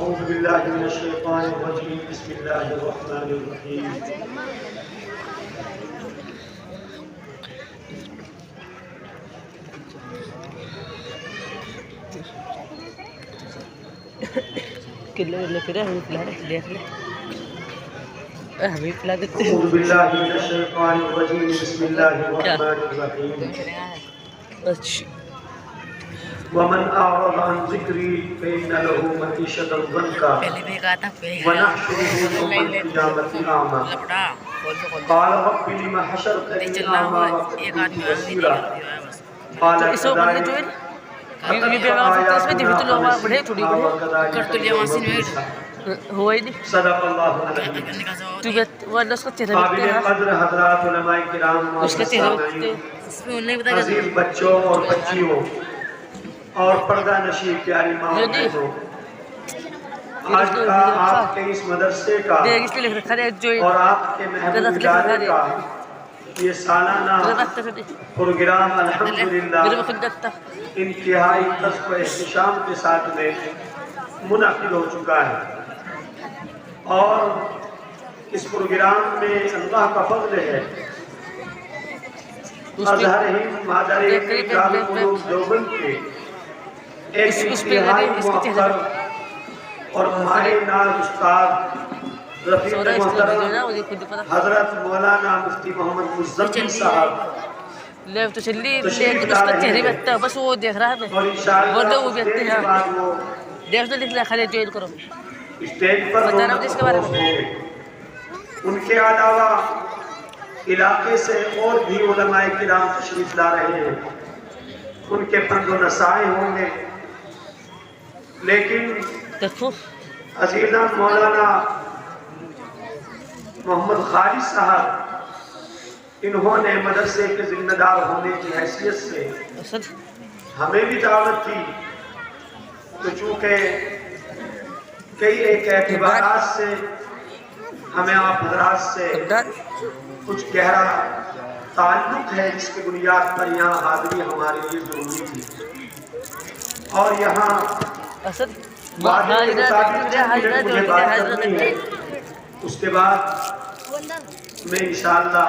أعوذ بالله من الشيطان الرجيم بسم الله الرحمن الرحيم كله كده هو في الهرة حبيب لا دكتور أعوذ بالله من الشيطان الرجيم بسم الله الرحمن الرحيم ومن أعرض عن ذكري فإن له معيشة ضنكا ونحشره يوم القيامة أعمى قال رب لم حشرتني أعمى وقد كنت بصيرا قال كذلك صدق الله العظيم قابل قدر حضرات علماء کرام عزیز بچوں اور بچیوں اور پردہ نشین پیاری ماں بہنوں، آج کا آپ کے اس مدرسے کا اور آپ کے محبوب ادارے کا یہ سالانہ پروگرام الحمدللہ انتہائی قصد و احتشام کے ساتھ میں منعقد ہو چکا ہے، اور اس پروگرام میں اللہ کا فضل ہے ازہر ہند مادر دارالعلوم دیوبند کے ایک انتہائی موقر اور ماہر ناز استاد رفیق محترم حضرت مولانا مفتی محمد مزمل صاحب تشریف لائے ہیں، بس وہ دیکھ رہا ہے اور انشاءاللہ وہ بھی اسٹیج کے بعد وہ دیکھ تو لکھ لیا خالی جوائن کرو اسٹیج پر بتانا مجھے اس کے بارے میں۔ ان کے علاوہ علاقے سے اور بھی علماء کرام تشریف لا رہے ہیں، ان کے پند و نصائح ہوں گے، لیکن دیکھو عزیزاں مولانا محمد خالد صاحب انہوں نے مدرسے کے ذمہ دار ہونے کی حیثیت سے ہمیں بھی دعوت کی، تو چونکہ کئی ایک اعتبارات سے ہمیں آپ حضرات سے کچھ گہرا تعلق ہے، جس کی بنیاد پر یہاں حاضری ہمارے لیے ضروری تھی، اور یہاں وعدے کے مطابق مجھے بات کرنی ہے، اس کے بعد میں انشاءاللہ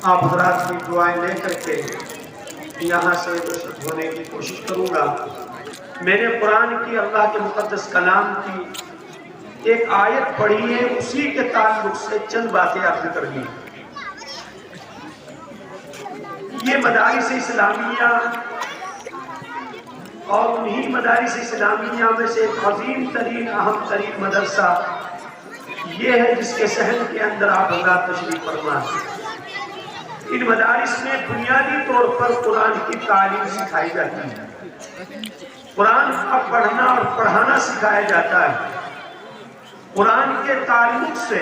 آپ حضرات کی دعائیں لے کر کے یہاں سے رخصت ہونے کی کوشش کروں گا۔ میں نے قرآن کی اللہ کے مقدس کلام کی ایک آیت پڑھی ہے، اسی کے تعلق سے چند باتیں عرض کرنی ہیں۔ یہ مدارس اسلامیہ اور انہی مدارس اسلامیہ میں سے ایک عظیم ترین اہم ترین مدرسہ یہ ہے جس کے صحن کے اندر آپ حضرات تشریف فرما ہیں۔ ان مدارس میں بنیادی طور پر قرآن کی تعلیم سکھائی جاتی ہے، قرآن کا پڑھنا اور پڑھانا سکھایا جاتا ہے۔ قرآن کے تعلق سے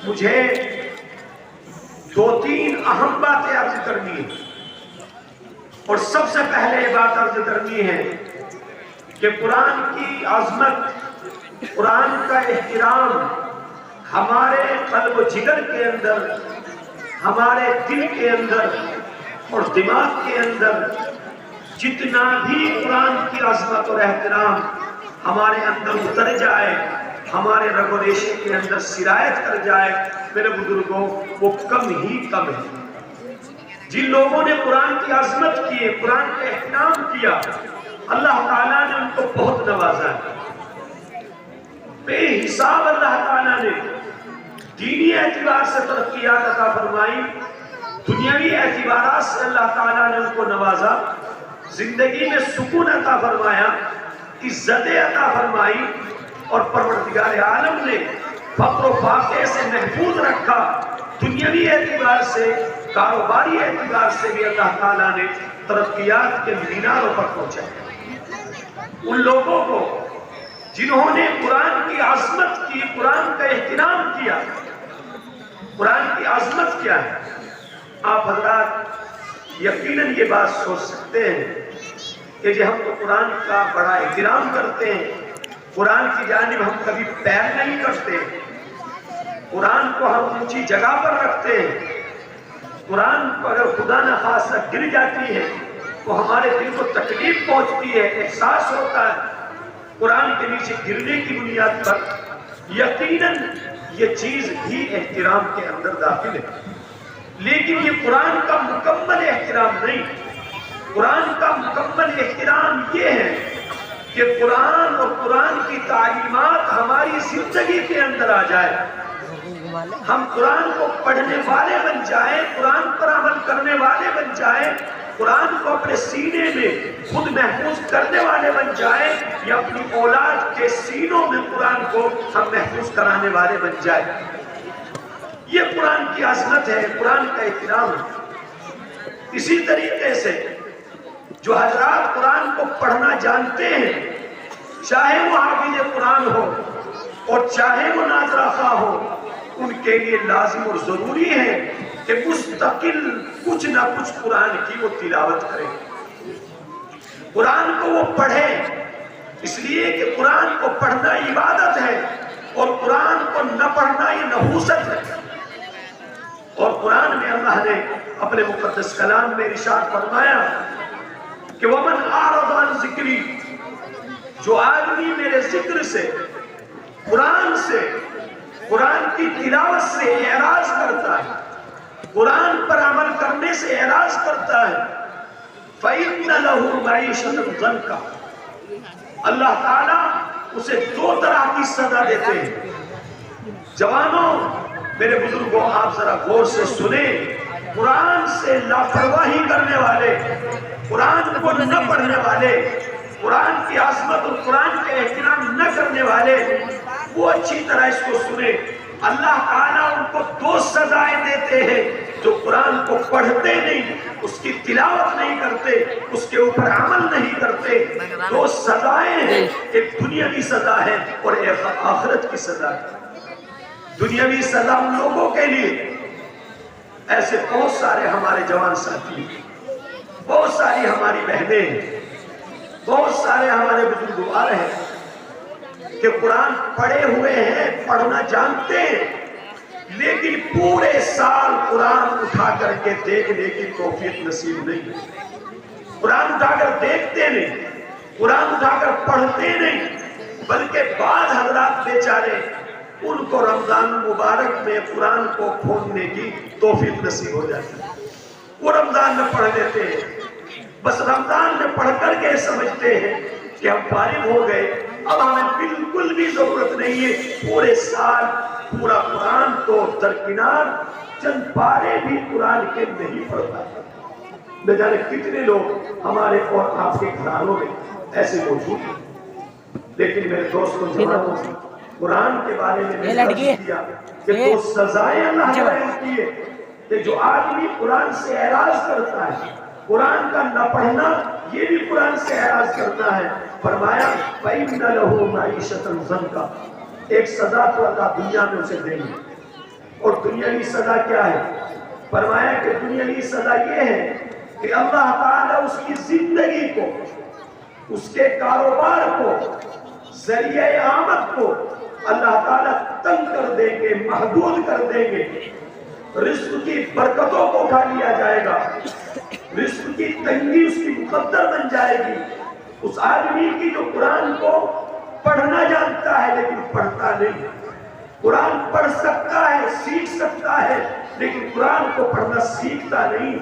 مجھے دو تین اہم باتیں عرض کرنی ہیں، اور سب سے پہلے یہ بات عرض کرنی ہے کہ قرآن کی عظمت، قرآن کا احترام ہمارے قلب و جگر کے اندر، ہمارے دل کے اندر اور دماغ کے اندر جتنا بھی قرآن کی عظمت اور احترام ہمارے اندر اتر جائے، ہمارے رگ و ریشے کے اندر سرایت کر جائے، میرے بزرگوں وہ کم ہی کم ہے۔ جن لوگوں نے قرآن کی عظمت کی، قرآن کا احترام کیا، اللہ تعالیٰ نے ان کو بہت نوازا ہے، بے حساب اللہ تعالیٰ نے دینی اعتبار سے ترقیات عطا فرمائی، دنیاوی اعتبارات سے اللہ تعالیٰ نے ان کو نوازا، زندگی میں سکون عطا فرمایا، عزت عطا فرمائی، اور پروردگار عالم نے فقر و فاقے سے محفوظ رکھا، دنیاوی اعتبار سے، کاروباری اعتبار سے بھی اللہ تعالیٰ نے ترقیات کے میناروں پر پہنچا۔ ان لوگوں کو جنہوں نے قرآن کی عظمت کی، قرآن کا احترام کیا، قرآن کی عظمت کیا ہے؟ آپ حضرات یقیناً یہ بات سوچ سکتے ہیں کہ جی ہم تو قرآن کا بڑا احترام کرتے ہیں، قرآن کی جانب ہم کبھی پیر نہیں کرتے، قرآن کو ہم اونچی جگہ پر رکھتے ہیں، قرآن کو اگر خدا نہ خواستہ گر جاتی ہے تو ہمارے دل کو تکلیف پہنچتی ہے، احساس ہوتا ہے۔ قرآن کے نیچے گرنے کی بنیاد پر یقیناً یہ چیز بھی احترام کے اندر داخل ہے، لیکن یہ قرآن کا مکمل احترام نہیں۔ قرآن کا مکمل احترام یہ ہے کہ قرآن اور قرآن کی تعلیمات ہماری زندگی کے اندر آ جائے، ہم قرآن کو پڑھنے والے بن جائیں، قرآن پر عمل کرنے والے بن جائیں، قرآن کو اپنے سینے میں خود محفوظ کرنے والے بن جائیں، یا اپنی اولاد کے سینوں میں قرآن کو ہم محفوظ کرانے والے بن جائیں۔ یہ قرآن کی عظمت ہے، قرآن کا احترام ہے۔ اسی طریقے سے جو حضرات قرآن کو پڑھنا جانتے ہیں، چاہے وہ حافظ قرآن ہو اور چاہے وہ ناظرہ خواہ ہو، ان کے لیے لازم اور ضروری ہے کہ مستقل کچھ نہ کچھ قرآن کی وہ تلاوت کریں، قرآن کو وہ پڑھیں، اس لیے کہ قرآن کو پڑھنا عبادت ہے اور قرآن کو نہ پڑھنا یہ نحوست ہے۔ اور قرآن میں اللہ نے اپنے مقدس کلام میں ارشاد فرمایا کہ وَمَنْ أَعْرَضَ عَنْ ذِكْرِي، جو آدمی میرے ذکر سے، قرآن سے، قرآن کی تلاوت سے اعراض کرتا ہے، قرآن پر عمل کرنے سے اعراض کرتا ہے، فَإِنَّ لَهُ مَعِيشَةً ضَنْكَ، اللہ تعالیٰ اسے دو طرح کی سزا دیتے ہیں۔ جوانوں، میرے بزرگوں، آپ ذرا غور سے سنیں، قرآن سے لاپرواہی کرنے والے، قرآن کو نہ پڑھنے والے، قرآن کی عظمت اور قرآن کے احترام نہ کرنے والے، وہ اچھی طرح اس کو سنیں، اللہ تعالیٰ ان کو دو سزائیں دیتے ہیں۔ جو قرآن کو پڑھتے نہیں، اس کی تلاوت نہیں کرتے، اس کے اوپر عمل نہیں کرتے، دو سزائیں ہیں، ایک دنیاوی سزا ہے اور ایک آخرت کی سزا ہے۔ دنیاوی سزا ان لوگوں کے لیے، ایسے بہت سارے ہمارے جوان ساتھی، بہت ساری ہماری بہنیں، بہت سارے ہمارے بزرگوار ہیں کہ قرآن پڑھے ہوئے ہیں، پڑھنا جانتے ہیں، لیکن پورے سال قرآن اٹھا کر کے دیکھنے کی توفیق نصیب نہیں، قرآن اٹھا کر دیکھتے نہیں، قرآن اٹھا کر پڑھتے نہیں، بلکہ بعض حضرات بیچارے ان کو رمضان مبارک میں قرآن کو کھولنے کی توفیق نصیب ہو جاتی ہے، وہ رمضان میں پڑھ لیتے ہیں، بس رمضان میں پڑھ کر کے سمجھتے ہیں کہ ہم فارغ ہو گئے، اب ہمیں بالکل بھی ضرورت نہیں ہے، پورے سال پورا قرآن تو درکنار، چند پارے بھی قرآن کے نہیں پڑھتا۔ نہ جانے کتنے لوگ ہمارے اور آپ کے گھرانوں میں ایسے موجود ہیں، لیکن میرے دوستوں جوانوں سے قرآن کے بارے میں نے کیا کہ دو سزائیں اللہ نے بیان کی ہے کہ جو آدمی قرآن سے اعراض کرتا ہے، قرآن کا نہ پڑھنا، یہ بھی قرآن سے اعراض کرتا ہے، فرمایا فَإِنَّ لَهُ مَعِيشَةً ضَنْكَ، ایک سزا تو اللہ دنیا میں اسے دیں گے، اور دنیاوی سزا کیا ہے؟ فرمایا کہ دنیاوی سزا یہ ہے کہ اللہ تعالیٰ اس کی زندگی کو، اس کے کاروبار کو، ذریعہ آمد کو اللہ تعالیٰ تنگ کر دیں گے، محدود کر دیں گے، رزق کی برکتوں کو اٹھا لیا جائے گا، رزق کی تنگی اس کی مقدر بن جائے گی۔ اس آدمی کی جو قرآن کو پڑھنا جانتا ہے لیکن پڑھتا نہیں، قرآن پڑھ سکتا ہے، سیکھ سکتا ہے، لیکن قرآن کو پڑھنا سیکھتا نہیں،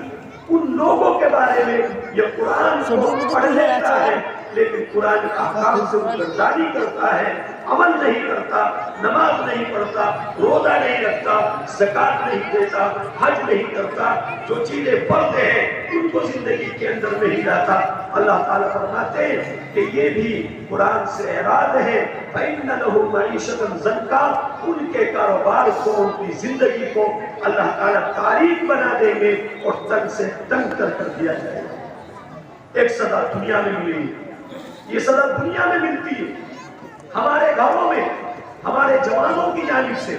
ان لوگوں کے بارے میں یہ قرآن کو پڑھ لیتا ہے لیکن قرآن احکام سے برداری کرتا ہے، عمل نہیں کرتا، نماز نہیں پڑھتا، روزہ نہیں رکھتا، زکوٰۃ نہیں دیتا، حج نہیں کرتا، جو چیزیں فرض ہیں ان کو زندگی کے اندر نہیں لاتا۔ اللہ تعالیٰ فرماتے ہیں کہ یہ بھی قرآن سے اعراض ہے، فَإِنَّ لَهُ مَعِيشَةً ضَنْكَ، ان کے کاروبار کو، ان کی زندگی کو اللہ تعالیٰ تاریک بنا دیں گے اور تنگ سے تنگ کر دیا جائے گا۔ ایک سزا دنیا میں ملی، یہ سزا دنیا میں ملتی ہے، ہمارے گھروں میں، ہمارے جوانوں کی جانب سے،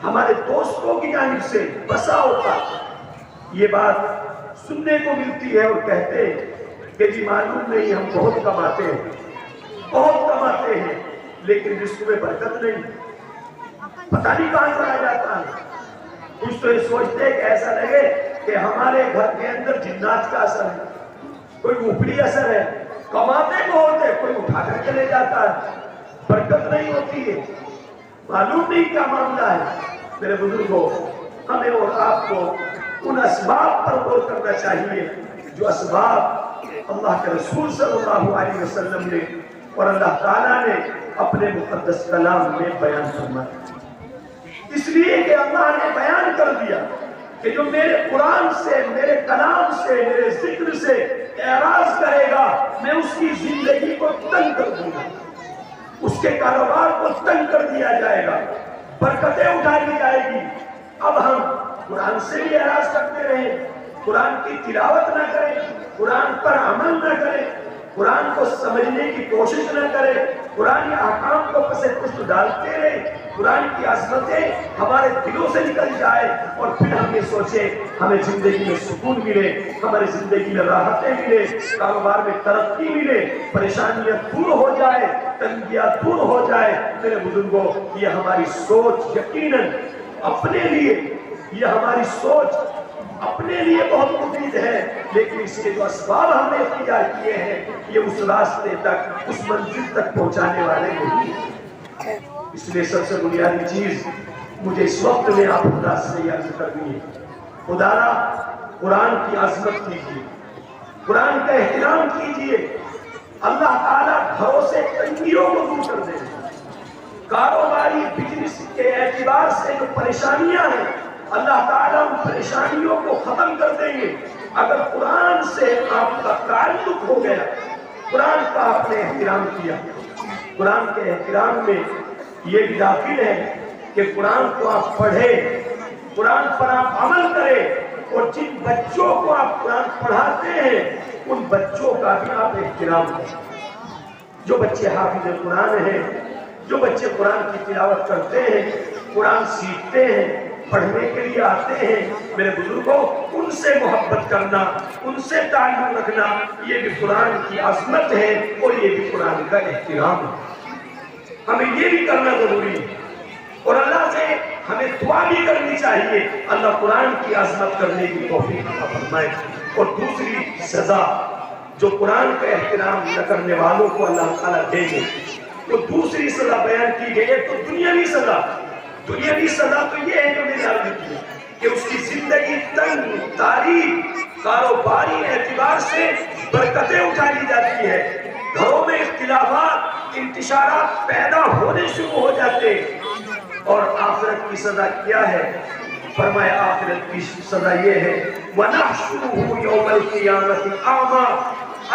ہمارے دوستوں کی جانب سے بسا ہوتا یہ بات سننے کو ملتی ہے اور کہتے ہیں کہ جی معلوم نہیں، ہم بہت کماتے ہیں، بہت کماتے ہیں، لیکن رزق میں برکت نہیں، پتہ نہیں کہاں چلا جاتا ہے۔ کچھ تو یہ سوچتے ہیں کہ ایسا لگے کہ ہمارے گھر کے اندر جنات کا اثر ہے، کوئی اوپری اثر ہے، کماتے کو ہوتے کوئی اٹھا کر چلے جاتا ہے، برکت نہیں ہوتی ہے، معلوم نہیں کیا معاملہ ہے۔ میرے بزرگوں، ہمیں اور آپ کو ان اسباب پر غور کرنا چاہیے جو اسباب اللہ کے رسول صلی اللہ علیہ وسلم نے اور اللہ تعالیٰ نے اپنے مقدس کلام میں بیان فرمایا۔ اس لیے کہ اللہ نے بیان کر دیا کہ جو میرے قرآن سے، میرے کلام سے، میرے ذکر سے اعراض کرے گا، میں اس کی زندگی کو تنگ کر دوں گا، اس کے کاروبار کو تنگ کر دیا جائے گا، برکتیں اٹھا لی جائے گی۔ اب ہم قرآن سے بھی اعراض کرتے رہیں، قرآن کی تلاوت نہ کریں، قرآن پر عمل نہ کریں، قرآن کو سمجھنے کی کوشش نہ کریں، قرآن کے احکام کو پس پشت ڈالتے رہیں، قرآن کی عظمتیں ہمارے دلوں سے نکل جائے اور پھر ہم یہ سوچیں ہمیں زندگی میں سکون ملے، ہماری زندگی میں راحتیں ملے، کاروبار میں ترقی ملے، پریشانیاں دور ہو جائے، تنگیاں دور ہو جائے۔ میرے بزرگوں، یہ ہماری سوچ یقیناً اپنے لیے، یہ ہماری سوچ اپنے لیے بہت مفید ہے، لیکن اس کے جو اسباب ہم نے اختیار کیے ہیں یہ اس راستے تک، اس منزل تک پہنچانے والے نہیں ہیں۔ اس لیے سب سے بنیادی چیز مجھے اس وقت میں آپ خدا سے یہ عرض کرنی ہے، خدا را قرآن کی عظمت کیجیے، قرآن کا احترام کیجیے۔ اللہ تعالیٰ گھروں سے تنگیوں کو دور کر دے، کاروباری بزنس کے اعتبار سے جو پریشانیاں ہیں اللہ تعالیٰ ان پریشانیوں کو ختم کر دیں گے اگر قرآن سے آپ کا تعلق ہو گیا، قرآن کا آپ نے احترام کیا۔ قرآن کے احترام میں یہ بھی داخل ہے کہ قرآن کو آپ پڑھیں، قرآن پر آپ عمل کریں، اور جن بچوں کو آپ قرآن پڑھاتے ہیں ان بچوں کا بھی آپ احترام کریں۔ جو بچے حافظ قرآن ہیں، جو بچے قرآن کی تلاوت کرتے ہیں، قرآن سیکھتے ہیں، پڑھنے کے لیے آتے ہیں، میرے بزرگوں ان سے محبت کرنا، ان سے تعلق رکھنا، یہ بھی قرآن کی عظمت ہے اور یہ بھی قرآن کا احترام ہے۔ ہمیں یہ بھی کرنا ضروری ہے اور اللہ سے ہمیں دعا بھی کرنی چاہیے اللہ قرآن کی عظمت کرنے کی توفیق عطا فرمائے۔ اور دوسری سزا جو قرآن کا احترام نہ کرنے والوں کو اللہ تعالیٰ دے گے، وہ دوسری سزا بیان کی گئی ہے۔ تو دنیاوی سزا، دنیاوی سزا تو یہ ہے جو میں نے عرض کی کہ اس کی زندگی تنگ، تاریخ، کاروباری اعتبار سے برکتیں اٹھا لی جاتی ہے، گھروں میں اختلافات، انتشارات پیدا ہونے شروع ہو جاتے ہیں۔ اور آخرت کی سزا کیا ہے؟ فرمایا آخرت کی سزا یہ ہے وَنَحْشُرُهُ يَوْمَ الْقِيَامَةِ أَعْمَى۔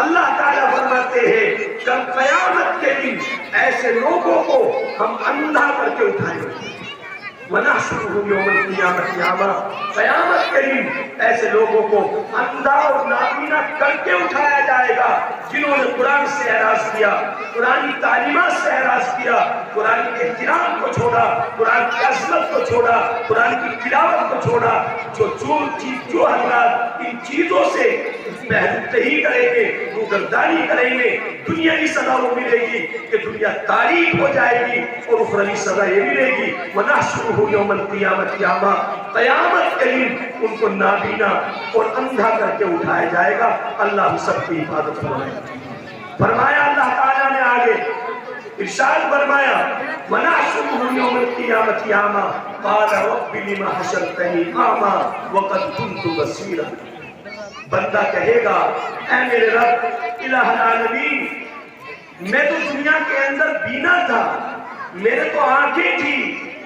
اللہ تعالیٰ فرماتے ہیں کل قیامت کے دن ایسے لوگوں کو ہم اندھا کر کے اٹھائیں گے۔ وَنَحْشُرُهُ يَوْمَ الْقِيَامَةِ أَعْمَى، قیامت کے دن ایسے لوگوں کو اندھا اور نابینا کر کے اٹھایا جائے گا جنہوں نے قرآن سے اعراض کیا، قرآن کی تعلیمات سے اعراض کیا، قرآن کے احترام کو چھوڑا، قرآن کی عظمت کو چھوڑا، قرآن کی تلاوت کو چھوڑا۔ جو حضرات ان چیزوں سے بہتری کریں گے، روگردانی کریں گے، دنیا کی سزا وہ ملے گی کہ دنیا تاریخ ہو جائے گی، اور اخروی سزا یہ ملے گی وَنَحْشُرُهُ يَوْمَ الْقِيَامَةِ أَعْمَى، قیامت کے دن ان کو نابینا اور اندھا کر کے اٹھایا جائے گا۔ اللہ ہم سب کی حفاظت فرمائے۔ فرمایا اللہ تعالیٰ نے آگے ارشاد فرمایا وَنَحْشُرُهُ يَوْمَ الْقِيَامَةِ أَعْمَى قَالَ رَبِّ لِمَ حَشَرْتَنِي أَعْمَى وَقَدْ كُنْتُ بَصِيرًا۔ بندہ کہے گا اے میرے رب الہ العالمین، میں تو دنیا کے اندر بینا تھا، میرے تو آنکھیں تھی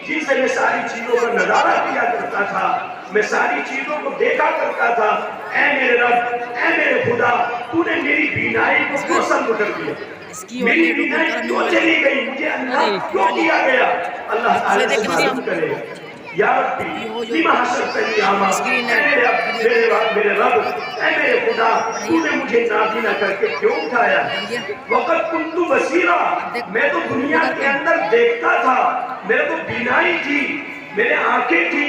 جن سے میں ساری چیزوں کا نظارہ کیا کرتا تھا، میں ساری چیزوں کو دیکھا کرتا تھا۔ اے میرے رب، اے میرے خدا، تو نے میری بینائی کو کیوں سلب کر دیا؟ میری بینائی کیوں چلی گئی؟ مجھے اندھا کیوں کیا گیا؟ اللہ تعالیٰ سے معلوم کرے یا ربی لما حشرتنی اعمی، میرے رب، اے میرے خدا، تو نے مجھے نابینا کر کے کیوں اٹھایا؟ وقت کنت بصیرا، میں تو دنیا کے اندر دیکھتا تھا، میرے تو بینائی تھی، میرے آنکھیں تھی،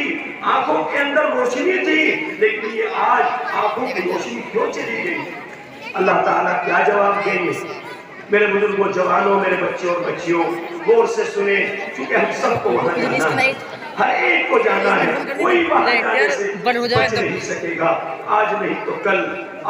آنکھوں کے اندر روشنی تھی، لیکن یہ آج آنکھوں کی روشنی کیوں چلی گئی؟ اللہ تعالیٰ کیا جواب دیں گے؟ میرے بزرگوں، جوانوں، میرے بچوں اور بچیوں، غور سے سنیں، چونکہ ہم سب کو وہاں جانا ہے، ہر ایک کو جانا ہے، کوئی وہاں جانے سے بچ نہیں سکے گا، آج نہیں تو کل،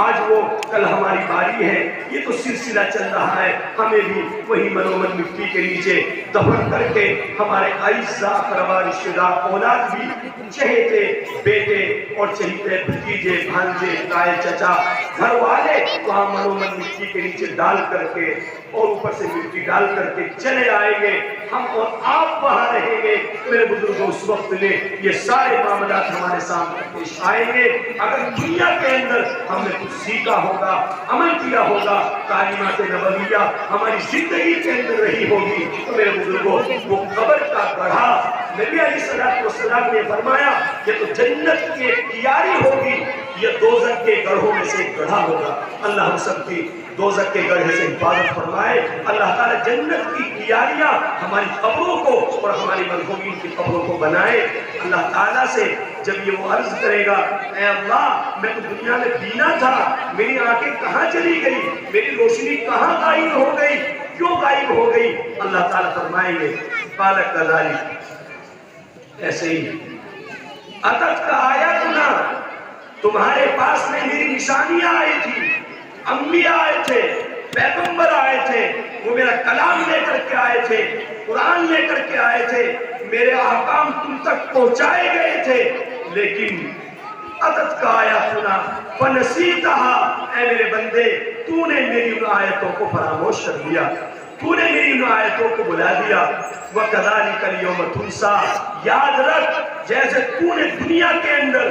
آج وہ کل ہماری باری ہے، یہ تو سلسلہ چل رہا ہے، ہمیں بھی وہی منومن مٹی کے نیچے دفن کر کے ہمارے اعزاء اقربا رشتہ دار اولاد بھی، چہیتے بیٹے اور چہیتے بھتیجے بھانجے تائے چچا گھر والے وہاں منومن مٹی کے نیچے ڈال کر کے اور اوپر سے مٹی ڈال کر کے چلے آئیں گے، ہم اور آپ وہاں رہیں گے۔ میرے بزرگوں، اس وقت میں یہ سارے معاملات ہمارے سامنے پیش آئیں گے۔ اگر دنیا کے اندر ہم نے کچھ سیکھا ہوگا، عمل کیا ہوگا، تعلیمات نبویہ ہماری زندگی کے اندر رہی ہوگی، تو میرے بزرگوں وہ قبر کا گڑھا، نبی علیہ السلام نے فرمایا یہ تو جنت کی ایک کیاری ہوگی، یہ دوزخ کے گڑھوں میں سے ایک گڑھا ہوگا۔ اللہ ہم سب کی دوزخ کے گڑھے سے حفاظت فرمائے۔ اللہ تعالیٰ جنت کی کیاریاں ہماری قبروں کو اور ہماری مرحومین کی قبروں کو بنائے۔ اللہ تعالیٰ سے جب یہ وہ عرض کرے گا، اے اللہ میں تو دنیا میں بینا تھا، میری آنکھیں کہاں چلی گئی، میری روشنی کہاں غائب ہو گئی، کیوں غائب ہو گئی؟ اللہ تعالیٰ فرمائیں گے قال کذالک، ایسے ہی اتت کا آیاتنا، تمہارے پاس میں میری نشانیاں آئی تھی، انبیاء آئے تھے، پیغمبر آئے تھے، وہ میرا کلام لے کر کے آئے تھے، قرآن لے کر کے آئے تھے، میرے احکام تم تک پہنچائے گئے تھے، لیکن اتت کا آیاتنا فنسیتہا، اے میرے بندے تو نے میری ان آیتوں کو فراموش کر دیا، تو نے میری ان آیتوں کو بلا دیا۔ وَكَذَلِكَ الْيَوْمَ تُنْسَى، یاد رکھ جیسے تو نے دنیا کے اندر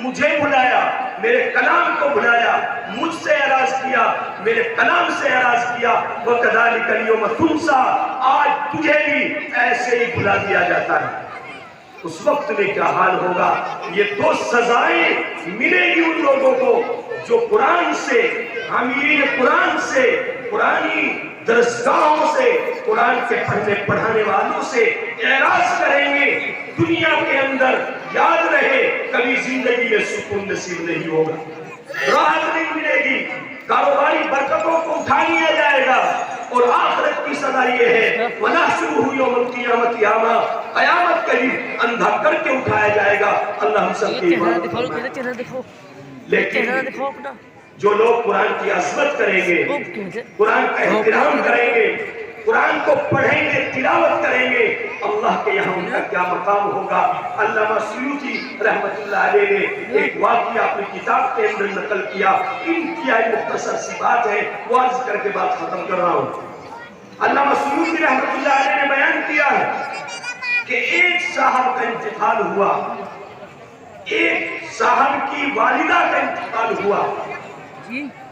مجھے بلایا، میرے کلام کو بلایا، مجھ سے اعراض کیا، میرے کلام سے اعراض کیا، وَكَذَلِكَ الْيَوْمَ تُنْسَى، آج تجھے بھی ایسے ہی بلا دیا جاتا ہے۔ اس وقت میں کیا حال ہوگا؟ یہ دو سزائیں ملے گی ان لوگوں کو جو قرآن سے، حاملین قرآن سے، قرآنی درسگاہوں سے، قرآن کے پڑھنے پڑھانے والوں سے اعراض کریں گے۔ دنیا کے اندر یاد رہے کبھی زندگی میں سکون نصیب نہیں ہوگا، راحت نہیں ملے گی، کاروباری برکتوں کو اٹھا لیا جائے گا، اور آخرت کی سزا یہ ہے وَنَحْشُرُهُ يَوْمَ الْقِيَامَةِ أَعْمَىٰ، قیامت کے دن اندھا کر کے اٹھایا جائے گا۔ اللہ ہم سب کی حفاظت فرمائے۔ لیکن جو لوگ قرآن کی عظمت کریں گے، قرآن کا احترام کریں گے، قرآن کو پڑھیں گے، تلاوت کریں گے، اللہ کے یہاں ان کا کیا مقام ہوگا۔ علامہ سیوطی رحمت اللہ علیہ نے ایک واقعہ اپنی کتاب کے اندر نقل کیا، انتہائی مختصر سی بات ہے، وہ عرض کر کے بات ختم کر رہا ہوں۔ علامہ سیوطی رحمت اللہ علیہ نے بیان کیا ہے کہ ایک صاحب کا انتقال ہوا، ایک صاحب کی والدہ کا انتقال ہوا،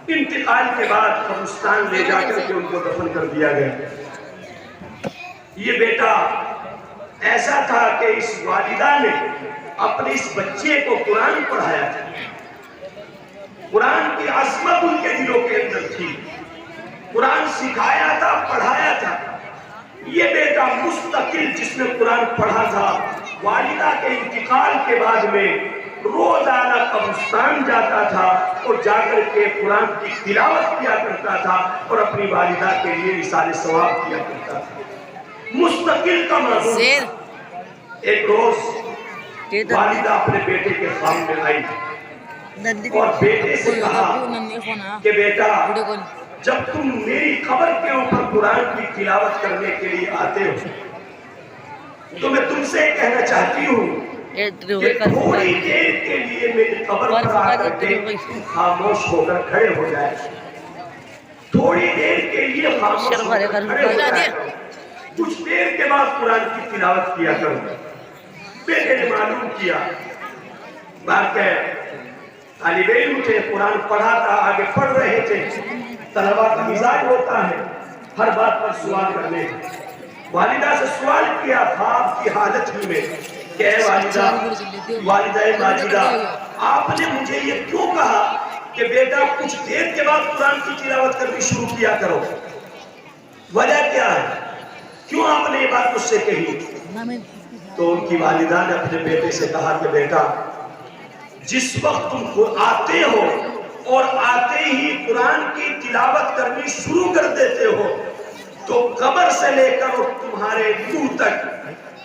انتقال کے بعد قبرستان لے جا کر کے ان کو دفن کر دیا گیا۔ یہ بیٹا ایسا تھا کہ اس والدہ نے اپنے اس بچے کو قرآن پڑھایا تھا، قرآن کی عظمت ان کے دلوں کے اندر تھی، قرآن سکھایا تھا، پڑھایا تھا۔ یہ بیٹا مستقل جس نے قرآن پڑھا تھا، والدہ کے انتقال کے بعد میں روزانہ قبرستان جاتا تھا اور جا کر کے قرآن کی تلاوت کیا کرتا تھا اور اپنی والدہ کے لیے اِیصال ثواب کیا کرتا تھا۔ مستقل کا معمول۔ ایک روز والدہ اپنے بیٹے کے خواب میں آئی اور بیٹے سے کہا کہ بیٹا جب تم میری قبر کے اوپر قرآن کی تلاوت کرنے کے لیے آتے ہو تو میں تم سے کہنا چاہتی ہوں کہ تھوڑی دیر کے لیے میری قبر پر آ کر کے خاموش ہو کر کھڑے ہو جائے، تھوڑی دیر کے لیے خاموش ہو کر کھڑے ہو جائے، کچھ دیر کے بعد قرآن کی تلاوت کیا کرو۔ بیٹے نے معلوم کیا، واقع طالب علم تھے، قرآن پڑھا تھا، آگے پڑھ رہے تھے، طلبہ کا مزاج ہوتا ہے ہر بات پر سوال کرنے۔ والدہ سے سوال کیا خواب کی حالت ہی میں کہ اے والدہ ماجدہ، آپ نے مجھے یہ کیوں کہا کہ بیٹا کچھ دیر کے بعد قرآن کی تلاوت کرنی شروع کیا کرو؟ وجہ کیا ہے؟ کیوں آپ نے یہ بات مجھ سے کہی؟ تو ان کی والدہ نے اپنے بیٹے سے کہا کہ بیٹا جس وقت تم آتے ہو اور آتے ہی قرآن کی تلاوت کرنی شروع کر دیتے ہو تو قبر سے لے کر اور تمہارے منہ تک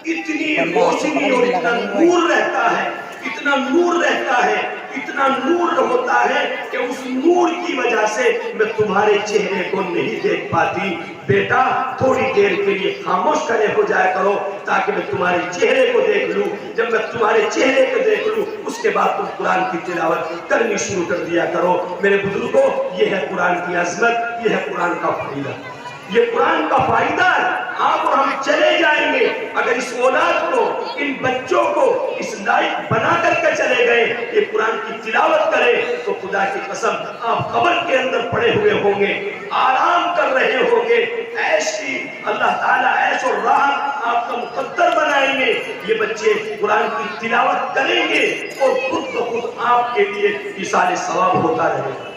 اتنی روشنی اور اتنا نور رہتا ہے، اتنا نور رہتا ہے، اتنا نور ہوتا ہے کہ اس نور کی وجہ سے میں تمہارے چہرے کو نہیں دیکھ پاتی۔ بیٹا تھوڑی دیر کے لیے خاموش کھڑے ہو جایا کرو تاکہ میں تمہارے چہرے کو دیکھ لوں۔ جب میں تمہارے چہرے کو دیکھ لوں اس کے بعد تم قرآن کی تلاوت کرنی شروع کر دیا کرو۔ میرے بزرگوں، یہ ہے قرآن کی عظمت، یہ ہے قرآن کا فائدہ، یہ قرآن کا فائدہ ہے۔ آپ اور ہم چلے جائیں گے اگر اس اولاد کو، ان بچوں کو اس لائق بنا کر کے چلے گئے یہ قرآن کی تلاوت کرے تو خدا کی قسم آپ قبر کے اندر پڑے ہوئے ہوں گے، آرام کر رہے ہوں گے، عیش کی اللہ تعالیٰ عیش اور راحت آپ کا مقدر بنائیں گے۔ یہ بچے قرآن کی تلاوت کریں گے اور خود بخود آپ کے لیے ایصال ثواب ہوتا رہے گا۔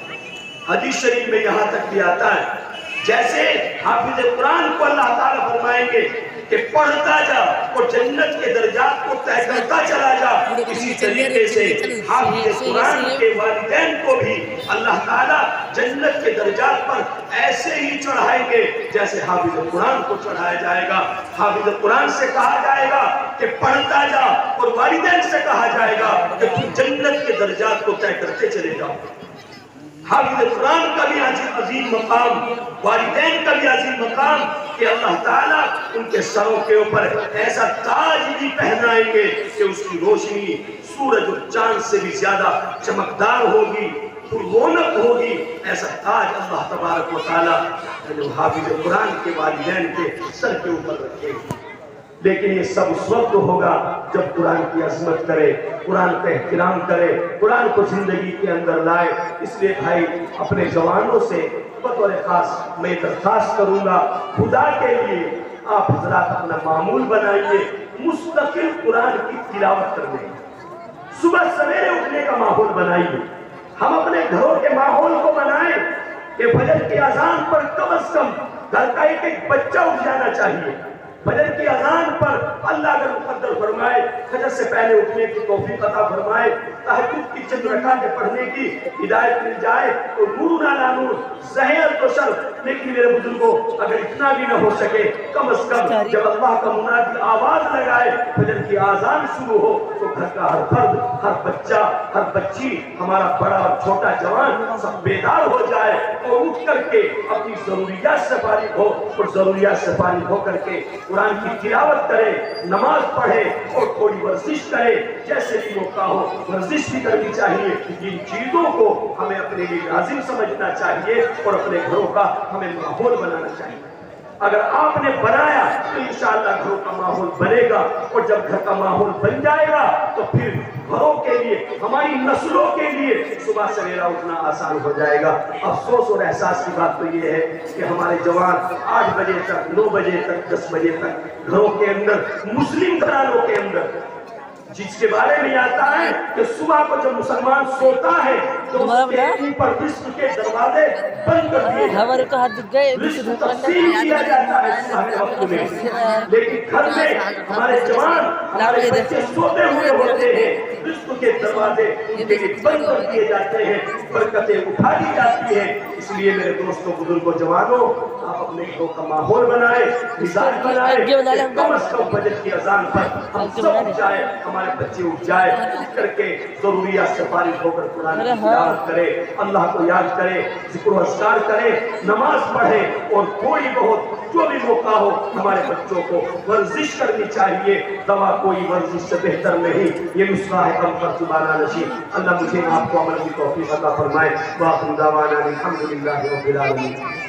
حدیث شریف میں یہاں تک بھی آتا ہے جیسے حافظ قرآن کو اللہ تعالیٰ فرمائیں گے کہ پڑھتا جا اور جنت کے درجات کو طے کرتا چلا جا، اسی طریقے سے حافظ قرآن کے والدین کو بھی اللہ تعالیٰ جنت کے درجات پر ایسے ہی چڑھائیں گے جیسے حافظ قرآن کو چڑھایا جائے گا۔ حافظ قرآن سے کہا جائے گا کہ پڑھتا جا اور والدین سے کہا جائے گا کہ تم جنت کے درجات کو طے کرتے چلے جاؤ۔ حافظ قرآن کا بھی عظیم مقام، والدین کا بھی عظیم مقام کہ اللہ تعالیٰ ان کے سروں کے اوپر ایسا تاج بھی پہنائیں گے کہ اس کی روشنی سورج اور چاند سے بھی زیادہ چمکدار ہوگی، رونق ہوگی۔ ایسا تاج اللہ تبارک و تعالیٰ حافظ قرآن کے والدین کے سر کے اوپر رکھے گی۔ لیکن یہ سب اس وقت ہوگا جب قرآن کی عظمت کرے، قرآن کا احترام کرے، قرآن کو زندگی کے اندر لائے۔ اس لیے بھائی اپنے جوانوں سے بطور خاص میں درخواست کروں گا، خدا کے لیے آپ حضرات اپنا معمول بنائیے مستقل قرآن کی تلاوت کرنے کا، صبح سویرے اٹھنے کا ماحول بنائیے۔ ہم اپنے گھروں کے ماحول کو بنائیں کہ فجر کی اذان پر کم از کم گھر کا ایک بچہ اٹھ جانا چاہیے۔ فجر کی اذان پر اللہ اگر مقدر فرمائے فجر سے پہلے اٹھنے کی توفیق عطا فرمائے، تہجد کی چند رکعتیں پڑھنے کی ہدایت مل جائے تو نور علی نور، زہر تو شر۔ لیکن میرے بزرگوں اگر اتنا بھی نہ ہو سکے کم از کم جب اللہ کا منادی آواز لگائے فجر کی اذان شروع ہو تو گھر کا ہر فرد، ہر بچہ، ہر بچی، ہمارا بڑا اور چھوٹا جوان سب بیدار ہو جائے اور اٹھ کر کے اپنی ضروریات سے فارغ ہو اور ضروریات سے فارغ ہو کر کے قرآن کی تلاوت کرے، نماز پڑھے اور تھوڑی ورزش کرے۔ جیسے بھی موقع ہو ورزش بھی کرنی چاہیے۔ ان چیزوں کو ہمیں اپنے لیے لازم سمجھنا چاہیے اور اپنے گھروں کا ہمیں ماحول بنانا چاہیے۔ اگر آپ نے بنایا تو انشاءاللہ گھروں کا ماحول بنے گا، اور جب گھر کا ماحول بن جائے گا تو پھر گھروں کے لیے، ہماری نسلوں کے لیے صبح سویرا اٹھنا آسان ہو جائے گا۔ افسوس اور احساس کی بات تو یہ ہے کہ ہمارے جوان 8 بجے تک، 9 بجے تک، 10 بجے تک گھروں کے اندر، مسلم گھرانوں کے اندر، جس کے بارے میں آتا ہے کہ صبح کو جب مسلمان سوتا ہے تو اس کے اوپر رزق کے دروازے بند کر دیے جاتے ہیں، رزق تقسیم کیا جاتا ہے صبح کے وقت میں۔ لیکن گھر میں ہمارے جوان، ہمارے بچے سوتے ہوئے ہوتے ہیں، رزق کے دروازے ان کے لیے بند کر دیے جاتے ہیں، برکتیں اٹھا دی جاتی ہیں۔ اس لیے میرے دوستوں، بزرگوں، جوانوں، آپ اپنے گھروں کا ماحول بنائیں، مزاج بنائیں، کم از کم فجر کی اذان پر ہم سب اٹھ جائیں، ہمارے بچے اٹھ جائے، اٹھ کر کے ضروریات سے فارغ ہو کر قرآن کی تلاوت کرے، اللہ کو یاد کرے، ذکر و اذکار کرے، نماز پڑھے، اور تھوڑی بہت جو بھی موقع ہو ہمارے بچوں کو ورزش کرنی چاہیے۔ دوا کوئی ورزش سے بہتر نہیں، یہ نسخہ ہے کم پر زبانہ نشی۔ اللہ مجھے آپ کو عمل کی توفیق عطا فرمائے۔ وآخر دعوانا الحمدللہ رب العالمین۔